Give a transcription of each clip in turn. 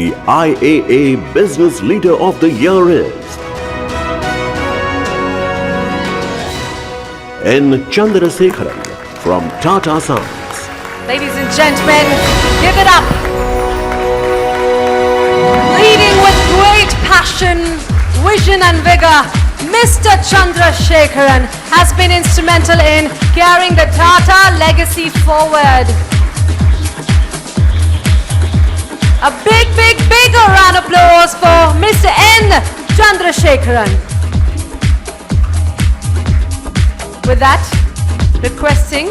the IAA Business Leader of the Year is N. Chandrasekaran from Tata Sons. Ladies and gentlemen, give it up. Leading with great passion, vision and vigor, Mr. Chandrasekaran has been instrumental in carrying the Tata legacy forward. A bigger round of applause for Mr. N. Chandrasekaran. With that, requesting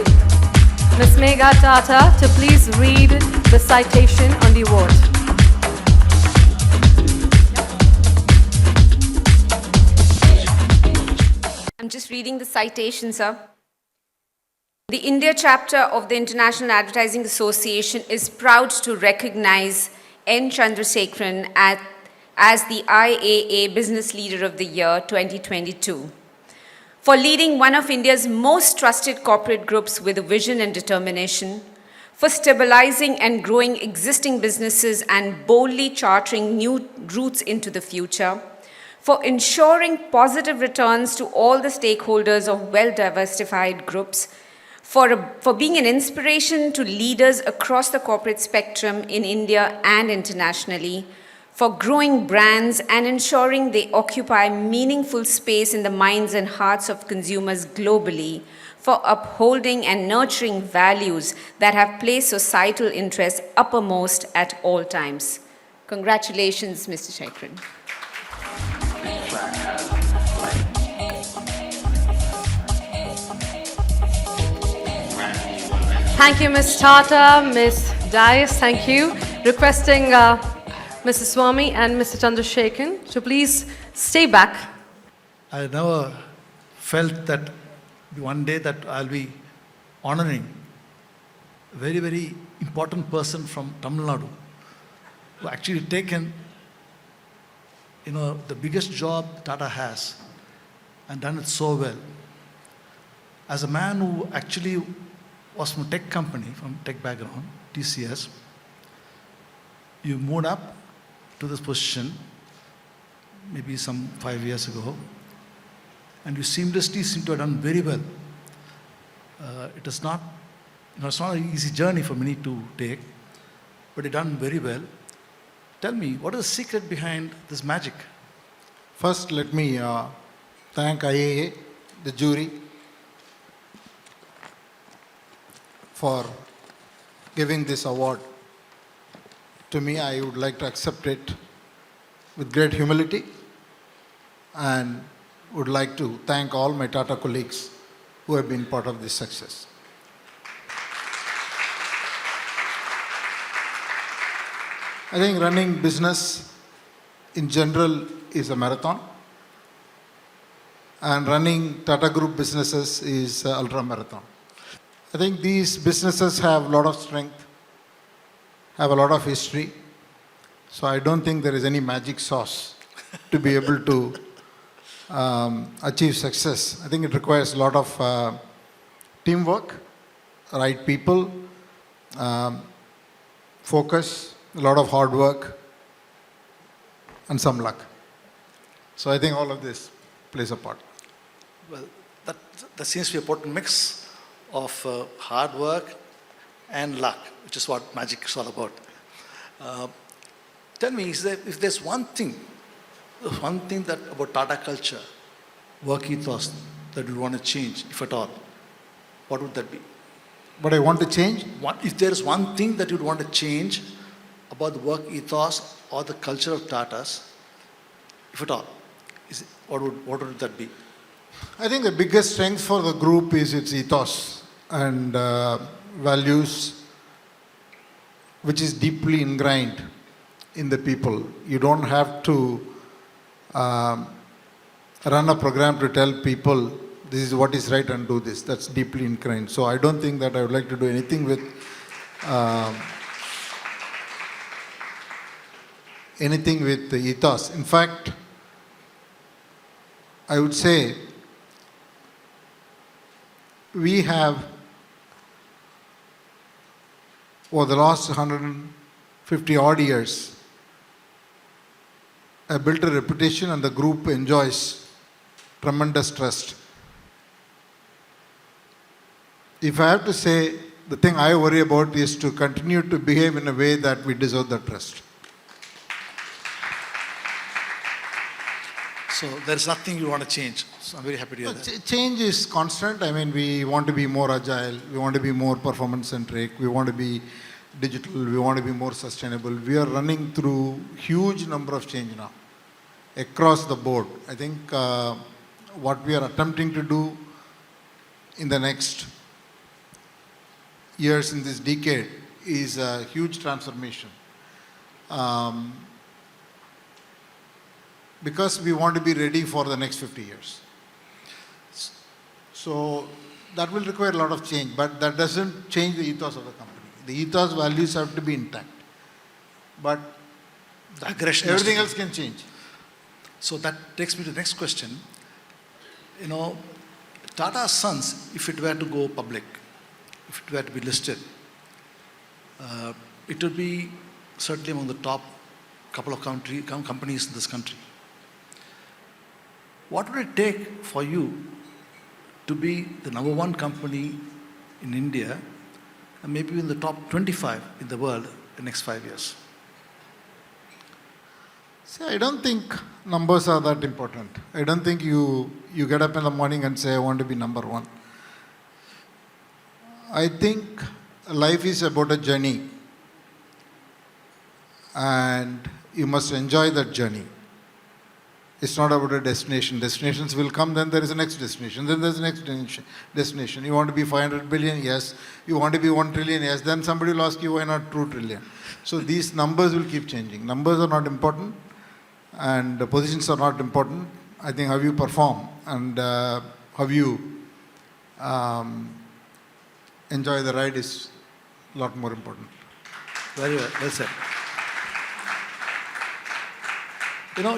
Ms. Megha Tata to please read the citation on the award. I'm just reading the citation, sir. The India chapter of the International Advertising Association is proud to recognize N. Chandrasekaran as the IAA Business Leader of the Year 2022 for leading one of India's most trusted corporate groups with a vision and determination, for stabilizing and growing existing businesses and boldly charting new routes into the future, for ensuring positive returns to all the stakeholders of well-diversified groups, for being an inspiration to leaders across the corporate spectrum in India and internationally, for growing brands and ensuring they occupy meaningful space in the minds and hearts of consumers globally, for upholding and nurturing values that have placed societal interests uppermost at all times. Congratulations, Mr. Sekaran. Thank you, Ms. Tata, Ms. Dias, thank you. Requesting Mrs. Swami and Mr. Chandrasekaran to please stay back. I never felt that one day that I'll be honoring a very, very important person from Tamil Nadu who actually taken, the biggest job Tata has and done it so well. As a man who actually was from a tech company, from tech background, TCS, you moved up to this position maybe some 5 years ago, and you seamlessly seem to have done very well. It is not, it's not an easy journey for many to take, but you've done very well. Tell me, what is the secret behind this magic? First, let me thank IAA, the jury, for giving this award to me. I would like to accept it with great humility and would like to thank all my Tata colleagues who have been part of this success. I think running business in general is a marathon, and running Tata Group businesses is ultra marathon. I think these businesses have a lot of strength, have a lot of history, so I don't think there is any magic sauce to be able to achieve success. I think it requires a lot of teamwork, right people, focus, a lot of hard work, and some luck. So I think all of this plays a part. Well, that seems to be a potent mix of hard work and luck, which is what magic is all about. Tell me, if there's one thing that about Tata culture, work ethos, that you want to change, if at all, what would that be? What I want to change? If there is one thing that you'd want to change about the work ethos or the culture of Tatas, if at all, what would that be? I think the biggest strength for the group is its ethos and values, which is deeply ingrained in the people. You don't have to run a program to tell people this is what is right and do this. That's deeply ingrained. So I don't think that I would like to do anything with the ethos. In fact, I would say we have, over the last 150 odd years, I built a reputation and the group enjoys tremendous trust. If I have to say, the thing I worry about is to continue to behave in a way that we deserve the trust. So there's nothing you want to change. So I'm very happy to hear that. Change is constant. I mean, we want to be more agile, we want to be more performance centric, we want to be digital, we want to be more sustainable. We are running through huge number of change now across the board. I think what we are attempting to do in the next years in this decade is a huge transformation. Because we want to be ready for the next 50 years. So that will require a lot of change, but that doesn't change the ethos of the company. The ethos values have to be intact. But The aggression. has to everything go. else can change. So that takes me to the next question. You know, Tata Sons, if it were to go public, if it were to be listed, it would be certainly among the top couple of companies in this country. What would it take for you to be the number one company in India and maybe in the top 25 in the world in the next 5 years? See, I don't think numbers are that important. I don't think you get up in the morning and say, I want to be number one. I think life is about a journey. And you must enjoy that journey. It's not about a destination. Destinations will come, then there is a next destination, then there's a next destination. You want to be 500 billion? Yes. You want to be 1 trillion? Yes. Then somebody will ask you, why not 2 trillion? So these numbers will keep changing. Numbers are not important, and the positions are not important. I think how you perform and how you enjoy the ride is a lot more important. Very well, well said. You know,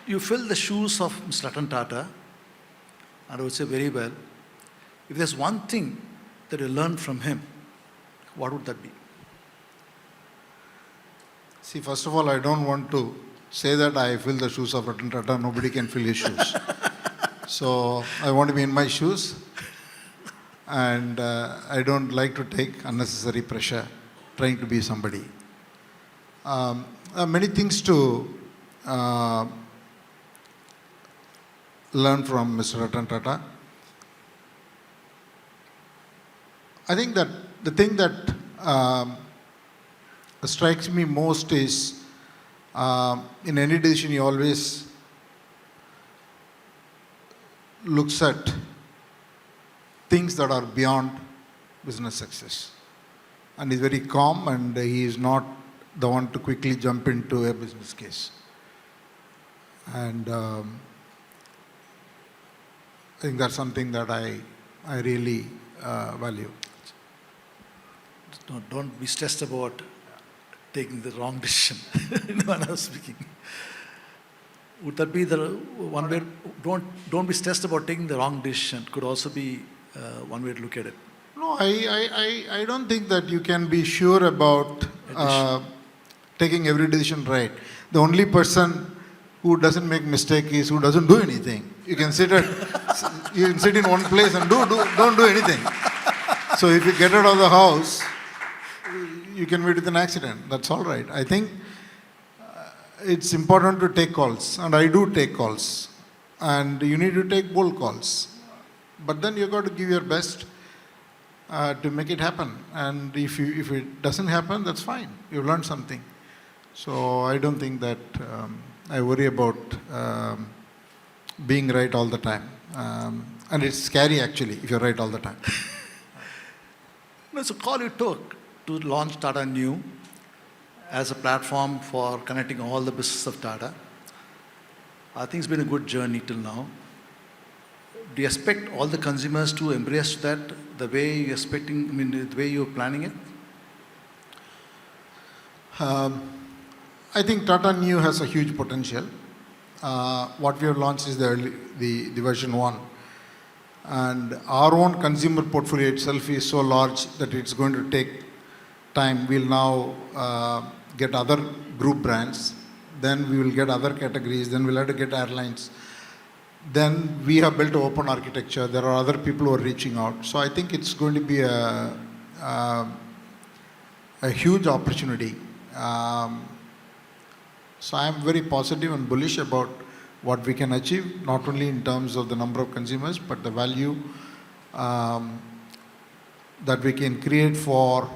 you fill the shoes of Mr. Ratan Tata, and I would say very well. If there's one thing that you learned from him, what would that be? See, first of all, I don't want to say that I fill the shoes of Ratan Tata. Nobody can fill his shoes. So I want to be in my shoes, and I don't like to take unnecessary pressure trying to be somebody. Many things to learn from Mr. Ratan Tata. I think that the thing that strikes me most is in any decision he always looks at things that are beyond business success. And he's very calm, and he is not the one to quickly jump into a business case. And I think that's something that I really value. Don't be stressed about taking the wrong decision when I was speaking. Would that be the one way? Don't be stressed about taking the wrong decision. Could also be one way to look at it. No, I don't think that you can be sure about taking every decision right. The only person who doesn't make mistake is who doesn't do anything. You can sit in one place and don't do anything. So if you get out of the house, you can meet with an accident. That's all right. I think it's important to take calls, and I do take calls, and you need to take bold calls. But then you've got to give your best to make it happen. And if it doesn't happen, that's fine. You've learned something. So I don't think that I worry about being right all the time. And it's scary actually if you're right all the time. No, it's a call you took to launch Tata Neu as a platform for connecting all the business of Tata. I think it's been a good journey till now. Do you expect all the consumers to embrace that the way you're the way you're planning it? I think Tata Neu has a huge potential. What we have launched is the version 1. And our own consumer portfolio itself is so large that it's going to take time. We'll now get other group brands then we will get other categories, then we'll have to get airlines. Then we have built open architecture. There are other people who are reaching out. So I think it's going to be a huge opportunity. So I'm very positive and bullish about what we can achieve, not only in terms of the number of consumers, but the value that we can create for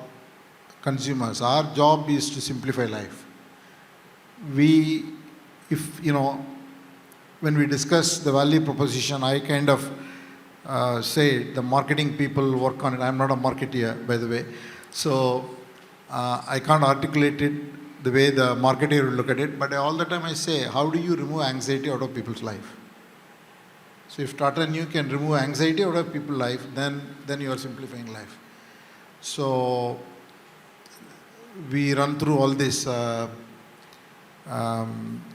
consumers. Our job is to simplify life. When we discuss the value proposition, I kind of say the marketing people work on it. I'm not a marketeer, by the way. So I can't articulate it the way the marketer will look at it. But all the time I say, how do you remove anxiety out of people's life? So if Tata Neu can remove anxiety out of people's life, then you are simplifying life. So we run through all these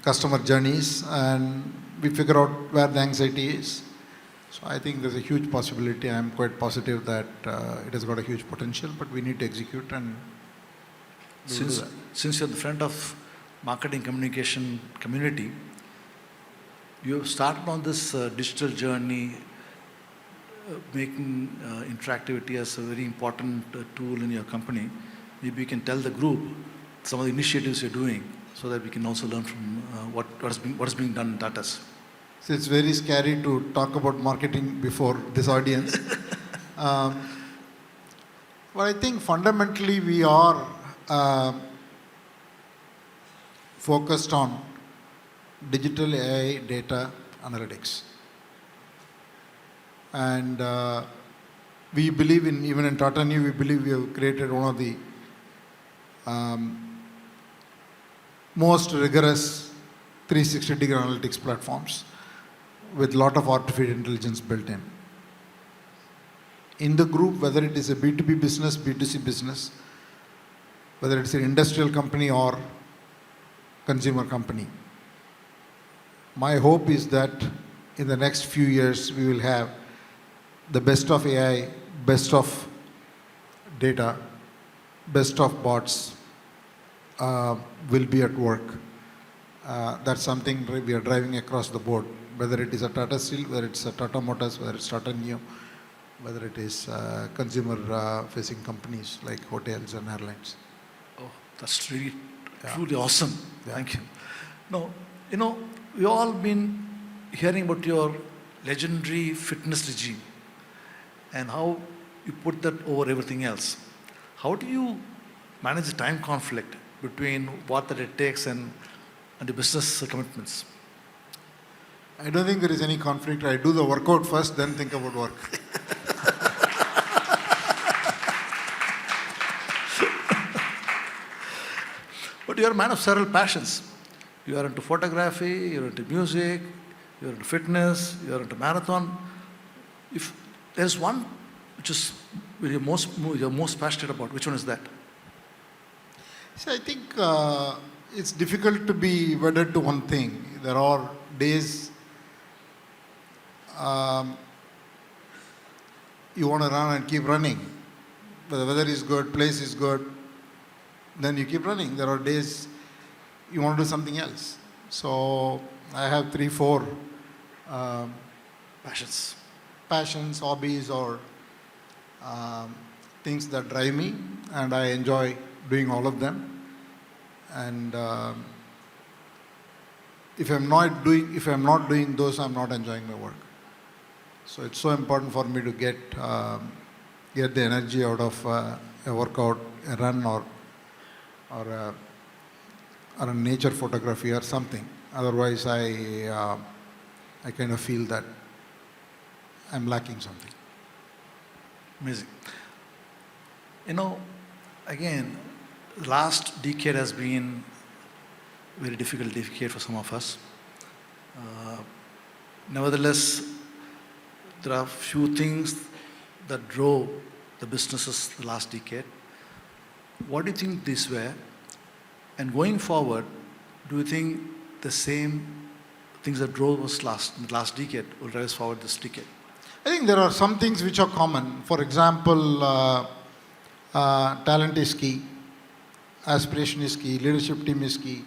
customer journeys and we figure out where the anxiety is. So I think there's a huge possibility. I'm quite positive that it has got a huge potential, but we need to execute and Since you're the friend of marketing communication community, you have started on this digital journey, making interactivity as a very important tool in your company. Maybe you can tell the group some of the initiatives you're doing so that we can also learn from what is being done in Tata's. So it's very scary to talk about marketing before this audience. But I think fundamentally we are focused on digital AI data analytics. And we believe even in Tata Neu, we believe we have created one of the most rigorous 360-degree analytics platforms with a lot of artificial intelligence built in. In the group, whether it is a B2B business, B2C business, whether it's an industrial company or consumer company, my hope is that in the next few years we will have the best of AI, best of data, best of bots will be at work. That's something we are driving across the board, whether it is a Tata Steel, whether it's a Tata Motors, whether it's Tata Neu, whether it is consumer-facing companies like hotels and airlines. Oh, that's really truly awesome. Yeah. Thank you. No, we've all been hearing about your legendary fitness regime and how you put that over everything else. How do you manage the time conflict between what that it takes and the business commitments? I don't think there is any conflict. I do the workout first, then think about work. But you're a man of several passions. You are into photography, you're into music, you're into fitness, you're into marathon. If there's one which is you're most passionate about, which one is that? So I think it's difficult to be wedded to one thing. There are days you want to run and keep running. The weather is good, place is good, then you keep running. There are days you want to do something else. So I have 3-4 passions, hobbies, or things that drive me, and I enjoy doing all of them. And if I'm not doing those, I'm not enjoying my work. So it's so important for me to get the energy out of a workout, a run, or a nature photography or something. Otherwise, I kind of feel that I'm lacking something. Amazing. Again, the last decade has been a very difficult decade for some of us. Nevertheless, there are few things that drove the businesses the last decade. What do you think these were? And going forward, do you think the same things that drove us in the last decade will drive us forward this decade? I think there are some things which are common. For example, talent is key, aspiration is key, leadership team is key,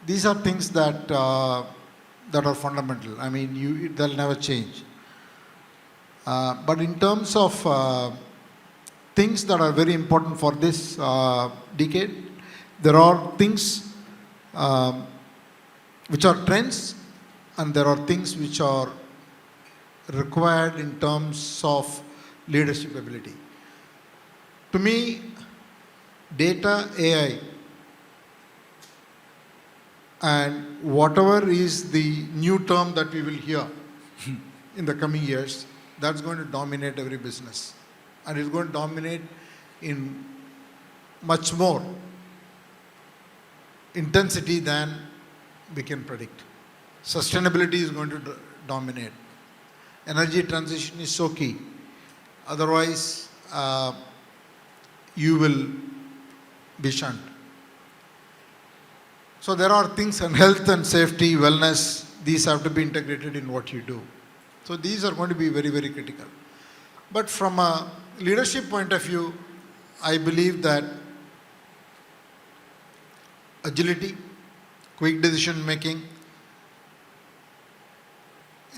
These are things that that are fundamental. I mean, they'll never change. But in terms of things that are very important for this decade, there are things which are trends, and there are things which are required in terms of leadership ability. To me, data, AI, and whatever is the new term that we will hear in the coming years, that's going to dominate every business. And it's going to dominate in much more intensity than we can predict. Sustainability is going to dominate. Energy transition is so key. Otherwise, you will be shunned. So there are things, and health and safety, wellness, these have to be integrated in what you do. So these are going to be very, very critical. But from a leadership point of view, I believe that agility, quick decision making,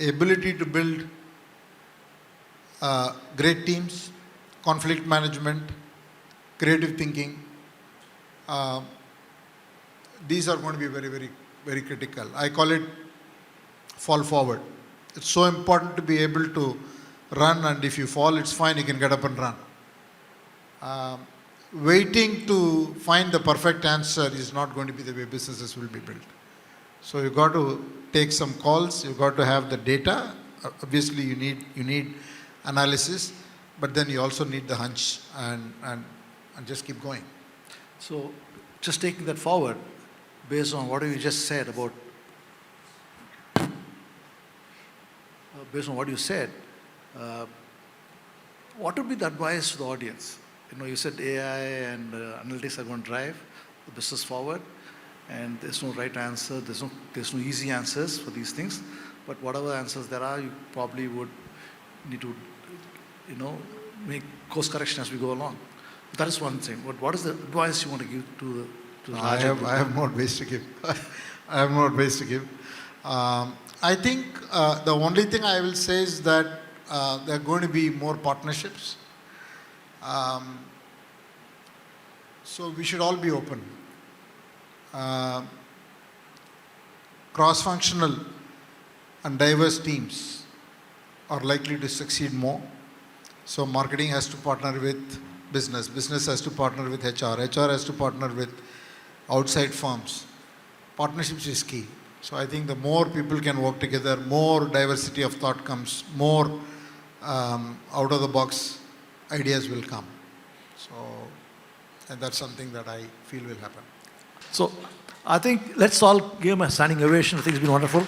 ability to build great teams, conflict management, creative thinking, these are going to be very, very, very critical. I call it fall forward. It's so important to be able to run, and if you fall, it's fine, you can get up and run. Waiting to find the perfect answer is not going to be the way businesses will be built. So you've got to take some calls, you've got to have the data. Obviously, you need analysis, but then you also need the hunch and just keep going. So, just taking that forward, based on what you just said about, based on what you said, what would be the advice to the audience? You said AI and analytics are going to drive the business forward, and there's no right answer, there's no easy answers for these things, but whatever answers there are, you probably would need to, make course correction as we go along. That is one thing. But what is the advice you want to give to the larger group? I have more ways to give. I have more ways to give. I think the only thing I will say is that there are going to be more partnerships. So we should all be open. Cross-functional and diverse teams are likely to succeed more. So marketing has to partner with business has to partner with HR has to partner with outside firms. Partnerships is key. So I think the more people can work together, more diversity of thought comes, more out of the box ideas will come. So, and that's something that I feel will happen. So I think let's all give him a standing ovation. I think it's been wonderful.